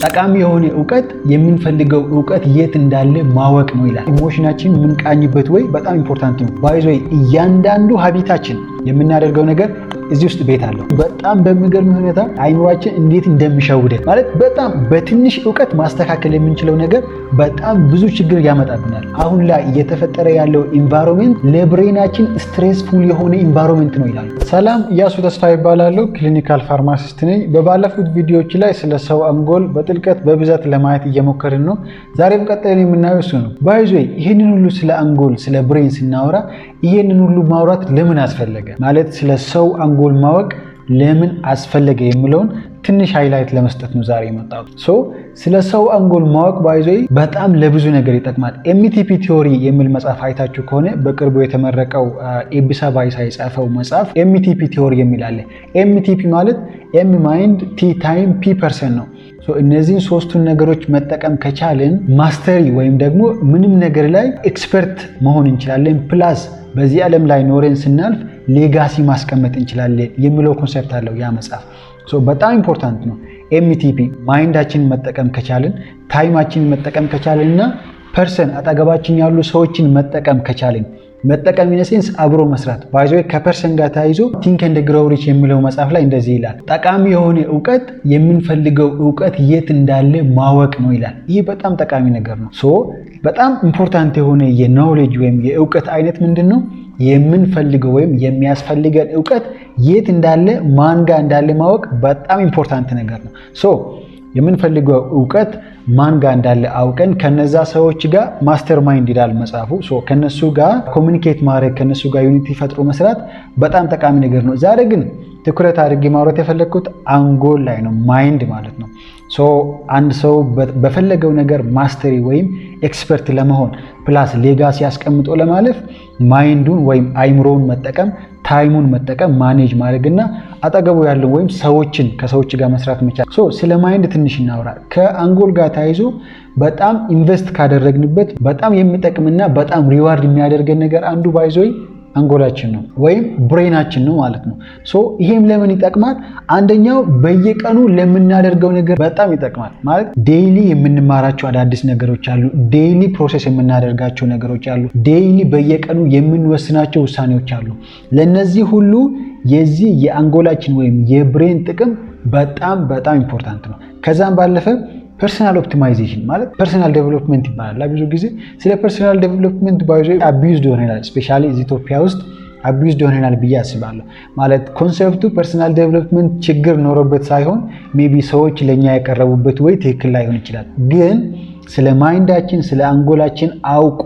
ጠቃሚ የሆነ ዕውቀት የምንፈልገው ዕውቀት የት እንዳለ ማወቅ ነው ይላል። ኢሞሽናችን የምንቃኝበት ወይ በጣም ኢምፖርታንት ነው። ባይዞ እያንዳንዱ ሀቢታችን የምናደርገው ነገር እዚህ ውስጥ ቤት አለው። በጣም በሚገርም ሁኔታ አይምሯችን እንዴት እንደሚሸውደን ማለት በጣም በትንሽ ዕውቀት ማስተካከል የምንችለው ነገር በጣም ብዙ ችግር ያመጣብናል። አሁን ላይ እየተፈጠረ ያለው ኢንቫይሮንመንት ለብሬናችን ስትሬስፉል የሆነ ኢንቫይሮንመንት ነው ይላል። ሰላም፣ እያሱ ተስፋ ይባላለሁ። ክሊኒካል ፋርማሲስት ነኝ። በባለፉት ቪዲዮዎች ላይ ስለ ሰው አንጎል በጥልቀት በብዛት ለማየት እየሞከርን ነው። ዛሬም ቀጥለን የምናየው እሱ ነው። ባይዞ ይህንን ሁሉ ስለ አንጎል ስለ ብሬን ስናወራ ይህንን ሁሉ ማውራት ለምን አስፈለገ ማለት ስለ ሰው አንጎል ማወቅ ለምን አስፈለገ የሚለውን ትንሽ ሃይላይት ለመስጠት ነው ዛሬ የመጣሁት። ስለ ሰው አንጎል ማወቅ ባይዞ በጣም ለብዙ ነገር ይጠቅማል። ኤምቲፒ ቲዮሪ የሚል መጽሐፍ አይታችሁ ከሆነ በቅርቡ የተመረቀው ኤቢሳ ባይሳ የጻፈው መጽሐፍ ኤምቲፒ ቲዮሪ የሚል አለ። ኤምቲፒ ማለት ኤም ማይንድ፣ ቲ ታይም፣ ፒ ፐርሰን ነው። እነዚህን ሶስቱን ነገሮች መጠቀም ከቻልን ማስተሪ ወይም ደግሞ ምንም ነገር ላይ ኤክስፐርት መሆን እንችላለን። ፕላስ በዚህ ዓለም ላይ ኖረን ስናልፍ ሌጋሲ ማስቀመጥ እንችላለን የሚለው ኮንሰፕት አለው ያ መጽሐፍ። በጣም ኢምፖርታንት ነው። ኤምቲፒ ማይንዳችንን መጠቀም ከቻልን፣ ታይማችንን መጠቀም ከቻልን እና ፐርሰን አጠገባችን ያሉ ሰዎችን መጠቀም ከቻልን መጠቀም ኢነሴንስ አብሮ መስራት ባይዞ ከፐርሰን ጋር ተያይዞ ቲንክ ኤንድ ግሮው ሪች የሚለው መጽሐፍ ላይ እንደዚህ ይላል። ጠቃሚ የሆነ ዕውቀት የምንፈልገው ዕውቀት የት እንዳለ ማወቅ ነው ይላል። ይህ በጣም ጠቃሚ ነገር ነው። በጣም ኢምፖርታንት የሆነ የኖሌጅ ወይም የዕውቀት አይነት ምንድን ነው? የምንፈልገው ወይም የሚያስፈልገን ዕውቀት የት እንዳለ ማን ጋር እንዳለ ማወቅ በጣም ኢምፖርታንት ነገር ነው። የምንፈልገው ዕውቀት ማን ጋር እንዳለ አውቀን ከነዛ ሰዎች ጋር ማስተር ማይንድ ይላል መጽሐፉ። ከነሱ ጋር ኮሚኒኬት ማድረግ ከነሱ ጋር ዩኒቲ ፈጥሮ መስራት በጣም ጠቃሚ ነገር ነው። ዛሬ ግን ትኩረት አድርጌ ማውራት የፈለግኩት አንጎል ላይ ነው፣ ማይንድ ማለት ነው። አንድ ሰው በፈለገው ነገር ማስተሪ ወይም ኤክስፐርት ለመሆን ፕላስ ሌጋሲ አስቀምጦ ለማለፍ ማይንዱን ወይም አይምሮውን መጠቀም፣ ታይሙን መጠቀም፣ ማኔጅ ማድረግና አጠገቡ ያለው ወይም ከሰዎች ጋር መስራት መቻል። ስለ ማይንድ ትንሽ እናውራ። ከአንጎል ጋር ተያይዞ በጣም ኢንቨስት ካደረግንበት በጣም የሚጠቅምና በጣም ሪዋርድ የሚያደርገን ነገር አንዱ ባይዞይ አንጎላችን ነው ወይም ብሬናችን ነው ማለት ነው። ይሄም ለምን ይጠቅማል? አንደኛው በየቀኑ ለምናደርገው ነገር በጣም ይጠቅማል። ማለት ዴይሊ የምንማራቸው አዳዲስ ነገሮች አሉ። ዴይሊ ፕሮሰስ የምናደርጋቸው ነገሮች አሉ። ዴይሊ በየቀኑ የምንወስናቸው ውሳኔዎች አሉ። ለነዚህ ሁሉ የዚህ የአንጎላችን ወይም የብሬን ጥቅም በጣም በጣም ኢምፖርታንት ነው። ከዛም ባለፈ ፐርሰናል ኦፕቲማይዜሽን ማለት ፐርሰናል ዴቨሎፕመንት ይባላል። ብዙ ጊዜ ስለ ፐርሰናል ዴቨሎፕመንት ባይዞ አቢዩዝድ ሆነናል። ስፔሻሊ ኢትዮጵያ ውስጥ አቢዩዝድ ሆነናል ብዬ አስባለሁ። ማለት ኮንሰፕቱ ፐርሰናል ዴቨሎፕመንት ችግር ኖሮበት ሳይሆን ሜቢ ሰዎች ለኛ ያቀረቡበት ወይ ትክክል ላይሆን ይችላል። ግን ስለ ማይንዳችን ስለ አንጎላችን አውቆ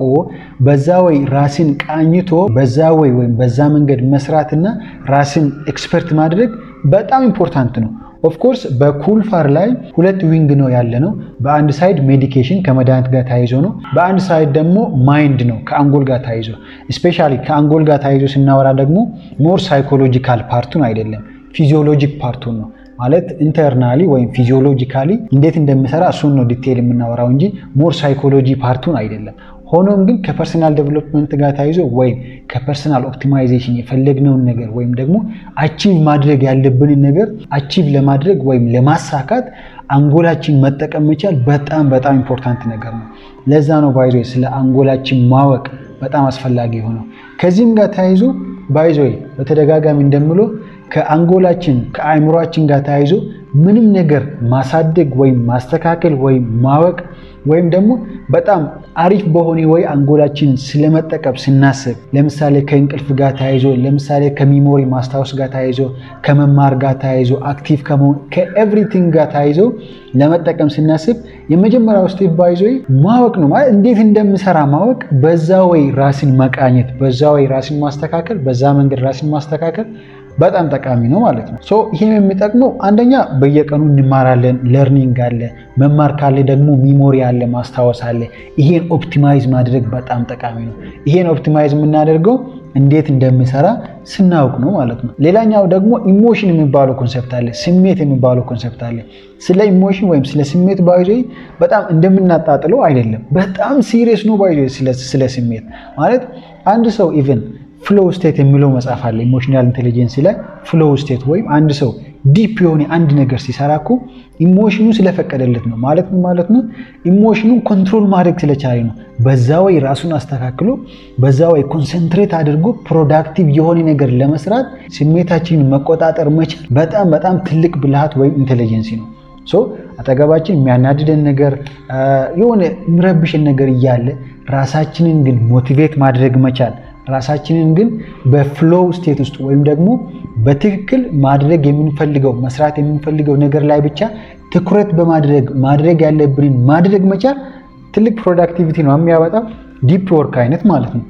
በዛ ወይ ራስን ቃኝቶ በዛ ወይ ወይም በዛ መንገድ መስራትና ራስን ኤክስፐርት ማድረግ በጣም ኢምፖርታንት ነው። ኦፍኮርስ በኩልፋር ላይ ሁለት ዊንግ ነው ያለ ነው። በአንድ ሳይድ ሜዲኬሽን ከመድኃኒት ጋር ተያይዞ ነው፣ በአንድ ሳይድ ደግሞ ማይንድ ነው ከአንጎል ጋር ተያይዞ። ስፔሻሊ ከአንጎል ጋር ተያይዞ ስናወራ ደግሞ ሞር ሳይኮሎጂካል ፓርቱን አይደለም ፊዚዮሎጂክ ፓርቱን ነው። ማለት ኢንተርናሊ ወይም ፊዚዮሎጂካሊ እንዴት እንደሚሰራ እሱን ነው ዲቴይል የምናወራው እንጂ ሞር ሳይኮሎጂ ፓርቱን አይደለም። ሆኖም ግን ከፐርሰናል ዴቨሎፕመንት ጋር ተያይዞ ወይም ከፐርሰናል ኦፕቲማይዜሽን የፈለግነውን ነገር ወይም ደግሞ አቺቭ ማድረግ ያለብንን ነገር አቺቭ ለማድረግ ወይም ለማሳካት አንጎላችን መጠቀም መቻል በጣም በጣም ኢምፖርታንት ነገር ነው። ለዛ ነው ባይዞ ስለ አንጎላችን ማወቅ በጣም አስፈላጊ የሆነው። ከዚህም ጋር ተያይዞ ባይዞ በተደጋጋሚ እንደምለው ከአንጎላችን ከአእምሯችን ጋር ተያይዞ ምንም ነገር ማሳደግ ወይም ማስተካከል ወይም ማወቅ ወይም ደግሞ በጣም አሪፍ በሆነ ወይ አንጎላችን ስለመጠቀም ስናስብ ለምሳሌ ከእንቅልፍ ጋር ተያይዞ ለምሳሌ ከሚሞሪ ማስታወስ ጋር ተያይዞ ከመማር ጋር ተያይዞ አክቲቭ ከመሆን ከኤቭሪቲንግ ጋር ተያይዞ ለመጠቀም ስናስብ የመጀመሪያው ስቴፕ ባይዞ ማወቅ ነው። ማለት እንዴት እንደምሰራ ማወቅ፣ በዛ ወይ ራስን መቃኘት፣ በዛ ወይ ራስን ማስተካከል፣ በዛ መንገድ ራስን ማስተካከል በጣም ጠቃሚ ነው ማለት ነው። ይሄም የሚጠቅመው አንደኛ በየቀኑ እንማራለን፣ ለርኒንግ አለ፣ መማር ካለ ደግሞ ሚሞሪ አለ፣ ማስታወስ አለ። ይሄን ኦፕቲማይዝ ማድረግ በጣም ጠቃሚ ነው። ይሄን ኦፕቲማይዝ የምናደርገው እንዴት እንደሚሰራ ስናውቅ ነው ማለት ነው። ሌላኛው ደግሞ ኢሞሽን የሚባለው ኮንሰፕት አለ፣ ስሜት የሚባለው ኮንሰፕት አለ። ስለ ኢሞሽን ወይም ስለ ስሜት ባይዞ በጣም እንደምናጣጥለው አይደለም፣ በጣም ሲሪየስ ነው ባይዞ ስለ ስሜት ማለት አንድ ሰው ኢቭን ፍሎው ስቴት የሚለው መጽሐፍ አለ። ኢሞሽናል ኢንቴሊጀንስ ላይ ፍሎው ስቴት ወይም አንድ ሰው ዲፕ የሆነ አንድ ነገር ሲሰራኩ ኢሞሽኑ ስለፈቀደለት ነው ማለት ነው። ኢሞሽኑን ኮንትሮል ማድረግ ስለቻለ ነው። በዛ ወይ ራሱን አስተካክሎ በዛ ወይ ኮንሰንትሬት አድርጎ ፕሮዳክቲቭ የሆነ ነገር ለመስራት ስሜታችንን መቆጣጠር መቻል በጣም ትልቅ ብልሃት ወይም ኢንተለጀንሲ ነው። አጠገባችን የሚያናድደን ነገር የሆነ የሚረብሽን ነገር እያለ ራሳችንን ግን ሞቲቬት ማድረግ መቻል፣ ራሳችንን ግን በፍሎው ስቴት ውስጥ ወይም ደግሞ በትክክል መስራት የምንፈልገው ነገር ላይ ብቻ ትኩረት በማድረግ ማድረግ ያለብንን ማድረግ መቻል ትልቅ ፕሮዳክቲቪቲ ነው የሚያመጣው፣ ዲፕ ወርክ አይነት ማለት ነው።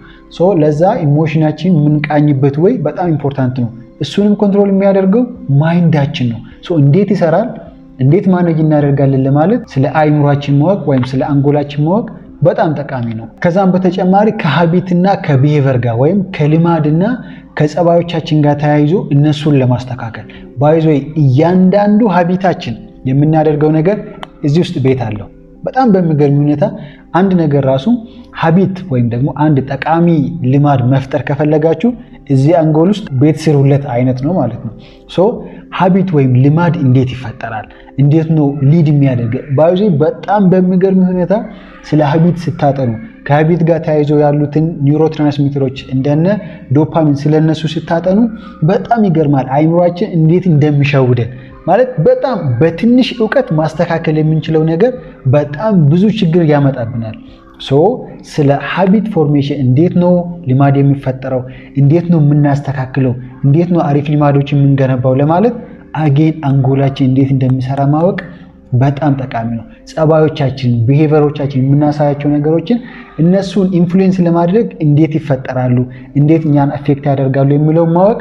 ለዛ ኢሞሽናችን የምንቃኝበት ወይ በጣም ኢምፖርታንት ነው። እሱንም ኮንትሮል የሚያደርገው ማይንዳችን ነው። እንዴት ይሰራል፣ እንዴት ማኔጅ እናደርጋለን ለማለት ስለ አይምሯችን ማወቅ ወይም ስለ አንጎላችን ማወቅ በጣም ጠቃሚ ነው። ከዛም በተጨማሪ ከሀቢትና ከቢሄቨር ጋር ወይም ከልማድና ከጸባዮቻችን ጋር ተያይዞ እነሱን ለማስተካከል ባይዞይ እያንዳንዱ ሀቢታችን የምናደርገው ነገር እዚህ ውስጥ ቤት አለው። በጣም በሚገርም ሁኔታ አንድ ነገር ራሱ ሀቢት ወይም ደግሞ አንድ ጠቃሚ ልማድ መፍጠር ከፈለጋችሁ እዚህ አንጎል ውስጥ ቤት ስሩለት አይነት ነው ማለት ነው። ሀቢት ወይም ልማድ እንዴት ይፈጠራል? እንዴት ነው ሊድ የሚያደርግ? ባይዞ በጣም በሚገርም ሁኔታ ስለ ሀቢት ስታጠኑ ከሀቢት ጋር ተያይዞ ያሉትን ኒውሮትራንስሚተሮች እንደነ ዶፓሚን ስለነሱ ስታጠኑ በጣም ይገርማል። አይምሯችን እንዴት እንደሚሸውደን ማለት በጣም በትንሽ ዕውቀት ማስተካከል የምንችለው ነገር በጣም ብዙ ችግር ያመጣብናል። ስለ ሀቢት ፎርሜሽን እንዴት ነው ልማድ የሚፈጠረው፣ እንዴት ነው የምናስተካክለው፣ እንዴት ነው አሪፍ ልማዶች የምንገነባው ለማለት አጌን አንጎላችን እንዴት እንደሚሰራ ማወቅ በጣም ጠቃሚ ነው። ጸባዮቻችን፣ ቢሄቨሮቻችን የምናሳያቸው ነገሮችን እነሱን ኢንፍሉዌንስ ለማድረግ እንዴት ይፈጠራሉ፣ እንዴት እኛን አፌክት ያደርጋሉ የሚለው ማወቅ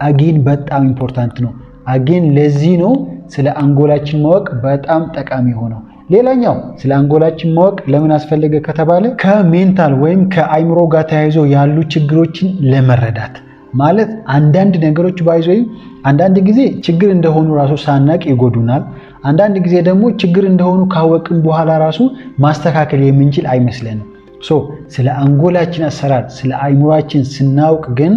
አጌን በጣም ኢምፖርታንት ነው። አጌን ለዚህ ነው ስለ አንጎላችን ማወቅ በጣም ጠቃሚ ሆነው። ሌላኛው ስለ አንጎላችን ማወቅ ለምን አስፈለገ ከተባለ ከሜንታል ወይም ከአይምሮ ጋር ተያይዞ ያሉ ችግሮችን ለመረዳት ማለት አንዳንድ ነገሮች ባይዞይ አንዳንድ ጊዜ ችግር እንደሆኑ ራሱ ሳናቅ ይጎዱናል። አንዳንድ ጊዜ ደግሞ ችግር እንደሆኑ ካወቅን በኋላ ራሱ ማስተካከል የምንችል አይመስለንም። ስለ አንጎላችን አሰራር ስለ አይምሮአችን ስናውቅ ግን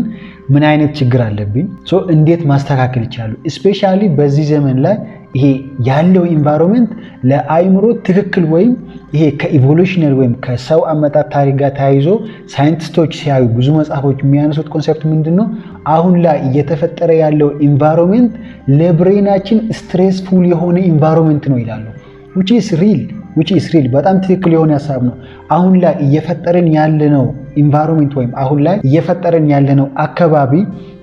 ምን አይነት ችግር አለብኝ፣ እንዴት ማስተካከል ይችላሉ? እስፔሻሊ በዚህ ዘመን ላይ ይሄ ያለው ኢንቫይሮንመንት ለአይምሮ ትክክል ወይም ይሄ ከኢቮሉሽነሪ ወይም ከሰው አመጣጥ ታሪክ ጋር ተያይዞ ሳይንቲስቶች ሲያዩ ብዙ መጽሐፎች የሚያነሱት ኮንሰፕት ምንድነው? አሁን ላይ እየተፈጠረ ያለው ኢንቫይሮንመንት ለብሬናችን ስትሬስፉል የሆነ ኢንቫይሮንመንት ነው ይላሉ። which is real በጣም ትክክል የሆነ ሐሳብ ነው። አሁን ላይ እየፈጠረን ያለነው ኢንቫይሮንመንት ወይም አሁን ላይ እየፈጠረን ያለነው አካባቢ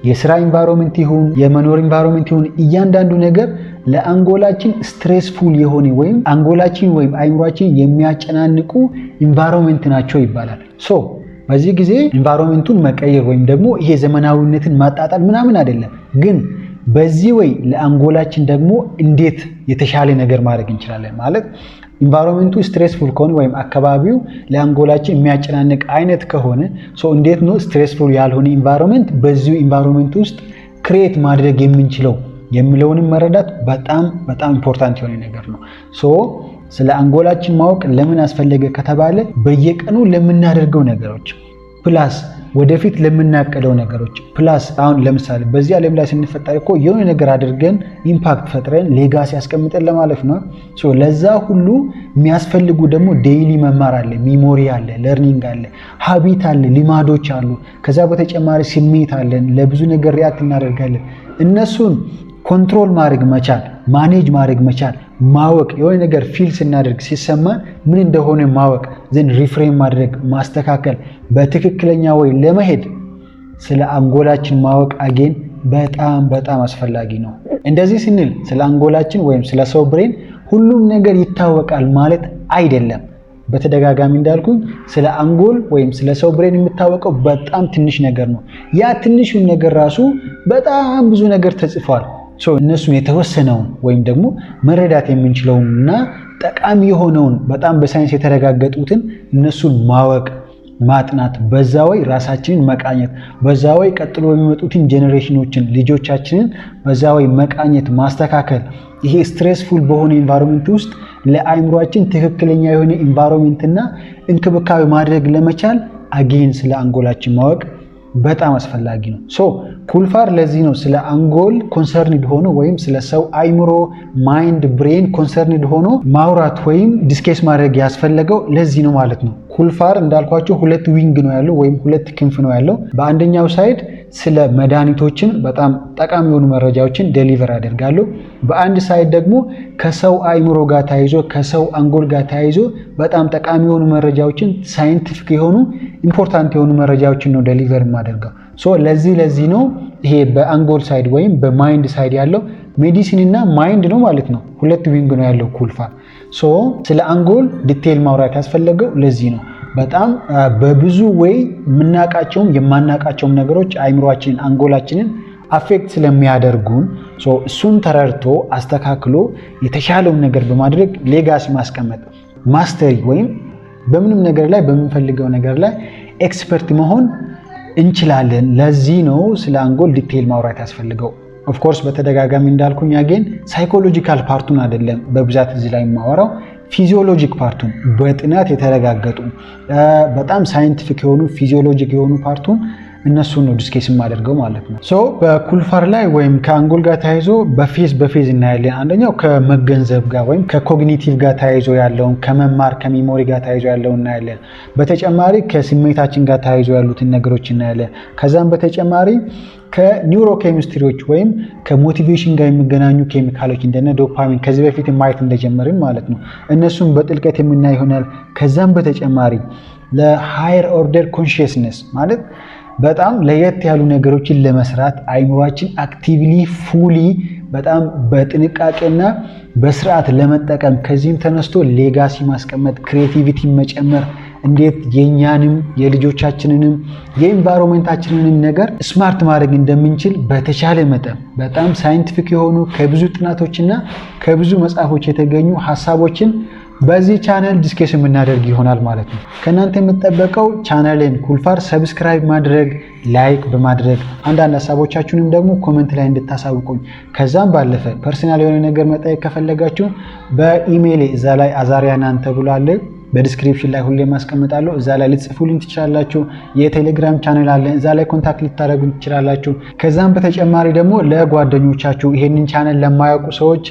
የስራ ኢንቫይሮንመንት ይሁን የመኖር ኢንቫይሮንመንት ይሁን እያንዳንዱ ነገር ለአንጎላችን ስትሬስፉል የሆነ ወይም አንጎላችን ወይም አይምሯችን የሚያጨናንቁ ኢንቫይሮንመንት ናቸው ይባላል። በዚህ ጊዜ ኢንቫይሮንመንቱን መቀየር ወይም ደግሞ ይሄ ዘመናዊነትን ማጣጣል ምናምን አይደለም፣ ግን በዚህ ወይ ለአንጎላችን ደግሞ እንዴት የተሻለ ነገር ማድረግ እንችላለን ማለት ኢንቫይሮንመንቱ ስትሬስፉል ከሆነ ወይም አካባቢው ለአንጎላችን የሚያጨናንቅ አይነት ከሆነ እንዴት ነው ስትሬስፉል ያልሆነ ኢንቫይሮንመንት በዚሁ ኢንቫይሮንመንት ውስጥ ክሬት ማድረግ የምንችለው የሚለውንም መረዳት በጣም ኢምፖርታንት የሆነ ነገር ነው። ስለ አንጎላችን ማወቅ ለምን አስፈለገ ከተባለ በየቀኑ ለምናደርገው ነገሮች ፕላስ ወደፊት ለምናቀደው ነገሮች ፕላስ አሁን ለምሳሌ በዚህ ዓለም ላይ ስንፈጠር እኮ የሆነ ነገር አድርገን ኢምፓክት ፈጥረን ሌጋሲ ያስቀምጠን ለማለፍ ነው። ለዛ ሁሉ የሚያስፈልጉ ደግሞ ዴይሊ መማር አለ፣ ሚሞሪ አለ፣ ለርኒንግ አለ፣ ሀቢት አለ፣ ልማዶች አሉ። ከዛ በተጨማሪ ስሜት አለን፣ ለብዙ ነገር ሪአክት እናደርጋለን። እነሱን ኮንትሮል ማድረግ መቻል፣ ማኔጅ ማድረግ መቻል፣ ማወቅ የሆነ ነገር ፊል ስናደርግ ሲሰማን ምን እንደሆነ ማወቅ ዘን ሪፍሬም ማድረግ ማስተካከል በትክክለኛ ወይ ለመሄድ ስለ አንጎላችን ማወቅ አጌን በጣም አስፈላጊ ነው። እንደዚህ ስንል ስለ አንጎላችን ወይም ስለ ሰው ብሬን ሁሉም ነገር ይታወቃል ማለት አይደለም። በተደጋጋሚ እንዳልኩኝ ስለ አንጎል ወይም ስለ ሰው ብሬን የሚታወቀው በጣም ትንሽ ነገር ነው። ያ ትንሹን ነገር ራሱ በጣም ብዙ ነገር ተጽፏል። እነሱን የተወሰነውን ወይም ደግሞ መረዳት የምንችለውንና ጠቃሚ የሆነውን በጣም በሳይንስ የተረጋገጡትን እነሱን ማወቅ ማጥናት፣ በዛ ወይ ራሳችንን መቃኘት፣ በዛ ወይ ቀጥሎ የሚመጡትን ጄኔሬሽኖችን ልጆቻችንን በዛ ወይ መቃኘት ማስተካከል፣ ይሄ ስትሬስፉል በሆነ ኢንቫይሮንመንት ውስጥ ለአይምሯችን ትክክለኛ የሆነ ኢንቫይሮንመንትና እንክብካቤ ማድረግ ለመቻል አጌን ስለ አንጎላችን ማወቅ በጣም አስፈላጊ ነው። ኩልፋር ለዚህ ነው ስለ አንጎል ኮንሰርንድ ሆኖ ወይም ስለ ሰው አይምሮ ማይንድ ብሬን ኮንሰርንድ ሆኖ ማውራት ወይም ዲስኬስ ማድረግ ያስፈለገው ለዚህ ነው ማለት ነው። ኩልፋር እንዳልኳቸው ሁለት ዊንግ ነው ያለው ወይም ሁለት ክንፍ ነው ያለው። በአንደኛው ሳይድ ስለ መድኃኒቶችን በጣም ጠቃሚ የሆኑ መረጃዎችን ዴሊቨር ያደርጋሉ። በአንድ ሳይድ ደግሞ ከሰው አይምሮ ጋር ተያይዞ ከሰው አንጎል ጋር ተያይዞ በጣም ጠቃሚ የሆኑ መረጃዎችን ሳይንቲፊክ የሆኑ ኢምፖርታንት የሆኑ መረጃዎችን ነው ዴሊቨር የማደርገው። ለዚህ ነው ይሄ በአንጎል ሳይድ ወይም በማይንድ ሳይድ ያለው ሜዲሲን እና ማይንድ ነው ማለት ነው። ሁለት ዊንግ ነው ያለው ኩልፋር። ስለ አንጎል ዲቴይል ማውራት ያስፈለገው ለዚህ ነው። በጣም በብዙ ወይ የምናውቃቸውም የማናውቃቸውም ነገሮች አይምሯችንን አንጎላችንን አፌክት ስለሚያደርጉን እሱን ተረድቶ አስተካክሎ የተሻለውን ነገር በማድረግ ሌጋሲ ማስቀመጥ ማስተሪ ወይም በምንም ነገር ላይ በምንፈልገው ነገር ላይ ኤክስፐርት መሆን እንችላለን። ለዚህ ነው ስለ አንጎል ዲቴይል ማውራት ያስፈልገው። ኦፍኮርስ በተደጋጋሚ እንዳልኩኝ አገን ሳይኮሎጂካል ፓርቱን አይደለም በብዛት እዚህ ላይ የማወራው ፊዚዮሎጂክ ፓርቱን በጥናት የተረጋገጡ በጣም ሳይንቲፊክ የሆኑ ፊዚዮሎጂክ የሆኑ ፓርቱን እነሱን ነው ዲስኬስ የማደርገው ማለት ነው። በኩልፋር ላይ ወይም ከአንጎል ጋር ተያይዞ በፌዝ እናያለን። አንደኛው ከመገንዘብ ጋር ወይም ከኮግኒቲቭ ጋር ተያይዞ ያለውን ከመማር ከሚሞሪ ጋር ተያይዞ ያለውን እናያለን። በተጨማሪ ከስሜታችን ጋር ተያይዞ ያሉትን ነገሮች እናያለን። ከዛም በተጨማሪ ከኒውሮ ኬሚስትሪዎች ወይም ከሞቲቬሽን ጋር የሚገናኙ ኬሚካሎች እንደነ ዶፓሚን ከዚህ በፊት ማየት እንደጀመርን ማለት ነው እነሱን በጥልቀት የምናይ ይሆናል። ከዛም በተጨማሪ ለሃየር ኦርደር ኮንሺየስነስ ማለት በጣም ለየት ያሉ ነገሮችን ለመስራት አይምሯችን አክቲቭሊ ፉሊ በጣም በጥንቃቄና በስርዓት ለመጠቀም ከዚህም ተነስቶ ሌጋሲ ማስቀመጥ ክሬቲቪቲ መጨመር እንዴት የኛንም የልጆቻችንንም የኢንቫይሮንመንታችንንም ነገር ስማርት ማድረግ እንደምንችል በተቻለ መጠን በጣም ሳይንቲፊክ የሆኑ ከብዙ ጥናቶችና ከብዙ መጽሐፎች የተገኙ ሐሳቦችን በዚህ ቻናል ዲስከስ የምናደርግ ይሆናል ማለት ነው። ከእናንተ የምጠበቀው ቻናሌን ኩልፋር ሰብስክራይብ ማድረግ ላይክ በማድረግ አንዳንድ ሀሳቦቻችሁንም ደግሞ ኮሜንት ላይ እንድታሳውቁኝ ከዛም ባለፈ ፐርሰናል የሆነ ነገር መጠየቅ ከፈለጋችሁ በኢሜይል እዛ ላይ አዛሪያናን ተብሎ አለ በዲስክሪፕሽን ላይ ሁሌ ማስቀምጣለሁ እዛ ላይ ልጽፉልኝ ትችላላችሁ። የቴሌግራም ቻናል አለ እዛ ላይ ኮንታክት ልታደርጉኝ ትችላላችሁ። ከዛም በተጨማሪ ደግሞ ለጓደኞቻችሁ ይሄንን ቻናል ለማያውቁ ሰዎች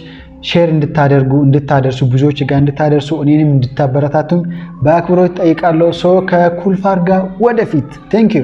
ሼር እንድታደርሱ ብዙዎች ጋር እንድታደርሱ እኔንም እንድታበረታቱኝ በአክብሮት ጠይቃለሁ። ከኩልፋር ጋር ወደፊት። ቴንክ ዩ